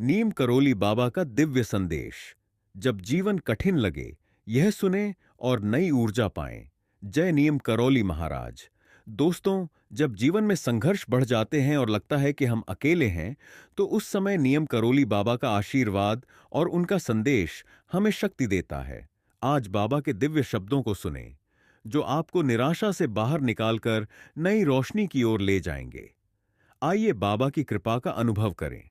नीम करोली बाबा का दिव्य संदेश। जब जीवन कठिन लगे, यह सुने और नई ऊर्जा पाएं। जय नीम करोली महाराज। दोस्तों, जब जीवन में संघर्ष बढ़ जाते हैं और लगता है कि हम अकेले हैं, तो उस समय नीम करोली बाबा का आशीर्वाद और उनका संदेश हमें शक्ति देता है। आज बाबा के दिव्य शब्दों को सुने, जो आपको निराशा से बाहर निकालकर नई रोशनी की ओर ले जाएंगे। आइए बाबा की कृपा का अनुभव करें।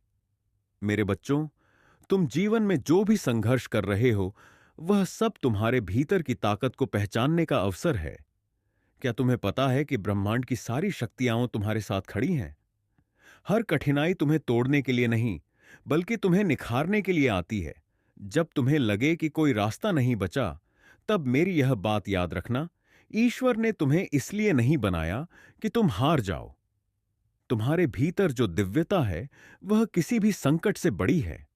मेरे बच्चों, तुम जीवन में जो भी संघर्ष कर रहे हो, वह सब तुम्हारे भीतर की ताकत को पहचानने का अवसर है। क्या तुम्हें पता है कि ब्रह्मांड की सारी शक्तियां तुम्हारे साथ खड़ी हैं? हर कठिनाई तुम्हें तोड़ने के लिए नहीं, बल्कि तुम्हें निखारने के लिए आती है। जब तुम्हें लगे कि कोई रास्ता नहीं बचा, तब मेरी यह बात याद रखना, ईश्वर ने तुम्हें इसलिए नहीं बनाया कि तुम हार जाओ। तुम्हारे भीतर जो दिव्यता है, वह किसी भी संकट से बड़ी है।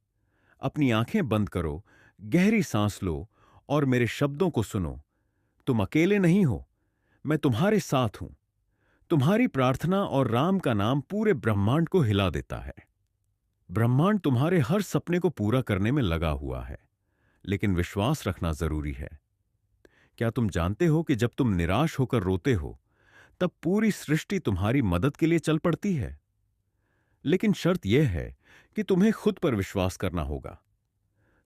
अपनी आंखें बंद करो, गहरी सांस लो और मेरे शब्दों को सुनो। तुम अकेले नहीं हो, मैं तुम्हारे साथ हूं। तुम्हारी प्रार्थना और राम का नाम पूरे ब्रह्मांड को हिला देता है। ब्रह्मांड तुम्हारे हर सपने को पूरा करने में लगा हुआ है, लेकिन विश्वास रखना जरूरी है। क्या तुम जानते हो कि जब तुम निराश होकर रोते हो, तब पूरी सृष्टि तुम्हारी मदद के लिए चल पड़ती है? लेकिन शर्त यह है कि तुम्हें खुद पर विश्वास करना होगा।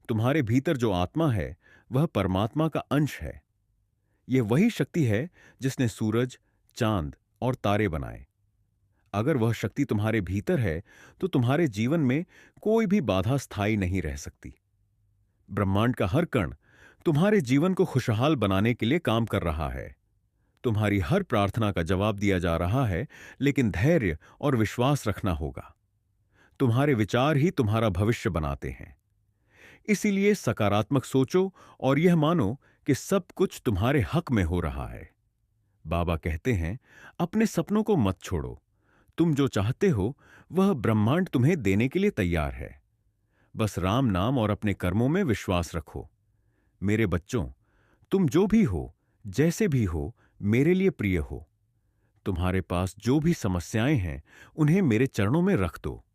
तुम्हारे भीतर जो आत्मा है, वह परमात्मा का अंश है। यह वही शक्ति है जिसने सूरज, चांद और तारे बनाए। अगर वह शक्ति तुम्हारे भीतर है, तो तुम्हारे जीवन में कोई भी बाधा स्थायी नहीं रह सकती। ब्रह्मांड का हर कण तुम्हारे जीवन को खुशहाल बनाने के लिए काम कर रहा है। तुम्हारी हर प्रार्थना का जवाब दिया जा रहा है, लेकिन धैर्य और विश्वास रखना होगा। तुम्हारे विचार ही तुम्हारा भविष्य बनाते हैं। इसीलिए सकारात्मक सोचो और यह मानो कि सब कुछ तुम्हारे हक में हो रहा है। बाबा कहते हैं, अपने सपनों को मत छोड़ो। तुम जो चाहते हो, वह ब्रह्मांड तुम्हें देने के लिए तैयार है। बस राम नाम और अपने कर्मों में विश्वास रखो। मेरे बच्चों, तुम जो भी हो, जैसे भी हो, मेरे लिए प्रिय हो। तुम्हारे पास जो भी समस्याएं हैं, उन्हें मेरे चरणों में रख दो।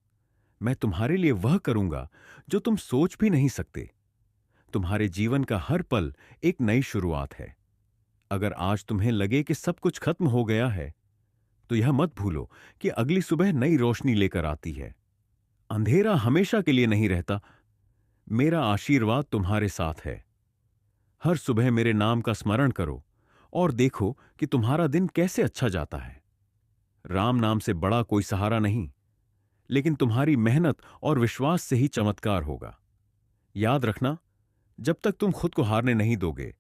मैं तुम्हारे लिए वह करूंगा जो तुम सोच भी नहीं सकते। तुम्हारे जीवन का हर पल एक नई शुरुआत है। अगर आज तुम्हें लगे कि सब कुछ खत्म हो गया है, तो यह मत भूलो कि अगली सुबह नई रोशनी लेकर आती है। अंधेरा हमेशा के लिए नहीं रहता। मेरा आशीर्वाद तुम्हारे साथ है। हर सुबह मेरे नाम का स्मरण करो और देखो कि तुम्हारा दिन कैसे अच्छा जाता है। राम नाम से बड़ा कोई सहारा नहीं, लेकिन तुम्हारी मेहनत और विश्वास से ही चमत्कार होगा। याद रखना, जब तक तुम खुद को हारने नहीं दोगे,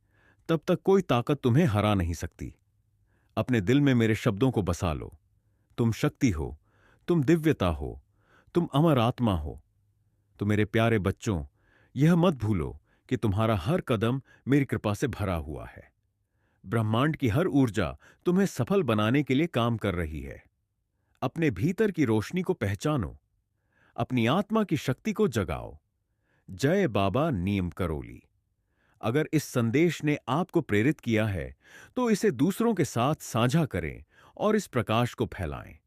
तब तक कोई ताकत तुम्हें हरा नहीं सकती। अपने दिल में मेरे शब्दों को बसा लो। तुम शक्ति हो, तुम दिव्यता हो, तुम अमर आत्मा हो। तो मेरे प्यारे बच्चों, यह मत भूलो कि तुम्हारा हर कदम मेरी कृपा से भरा हुआ है। ब्रह्मांड की हर ऊर्जा तुम्हें सफल बनाने के लिए काम कर रही है। अपने भीतर की रोशनी को पहचानो, अपनी आत्मा की शक्ति को जगाओ। जय बाबा नीम करोली। अगर इस संदेश ने आपको प्रेरित किया है, तो इसे दूसरों के साथ साझा करें और इस प्रकाश को फैलाएं।